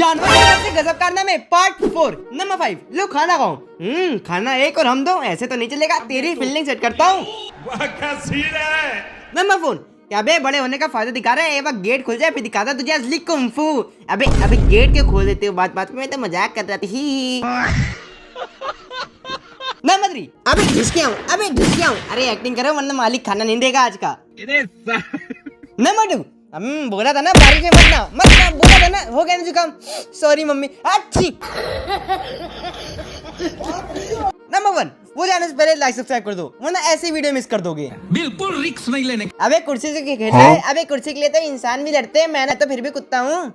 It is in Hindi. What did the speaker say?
जानवर के सबसे गजब कारनामे पार्ट 4 नंबर 5। लो खाना खाओ। खाना एक और हम दो, ऐसे तो नहीं चलेगा। तेरी फील्डिंग सेट करता हूँ। नंबर 4। क्या बे बड़े होने का फायदा दिखा रहे हैं? एक बार गेट खुल जाए फिर दिखाता तुझे असली कुंफू। अबे गेट क्यों खोल देते हो? बात में तो मजाक कर रहा थी। नंबर 3। अबे घिस के आऊं। अरे एक्टिंग करो वरना मालिक खाना नहीं देगा आज का। नंबर 2। बोला था ना बारिश में मत ना बोला था ना, हो गया ना जुकाम। Sorry mummy. अच्छी। नंबर 1। वो जाने से पहले लाइक सब्सक्राइब कर दो वरना ऐसी वीडियो मिस कर दोगे। बिल्कुल रिस्क नहीं लेने। अबे कुर्सी से खेल रहा है? अबे कुर्सी के लिए तो इंसान भी लड़ते हैं, मैं तो फिर भी कुत्ता हूँ।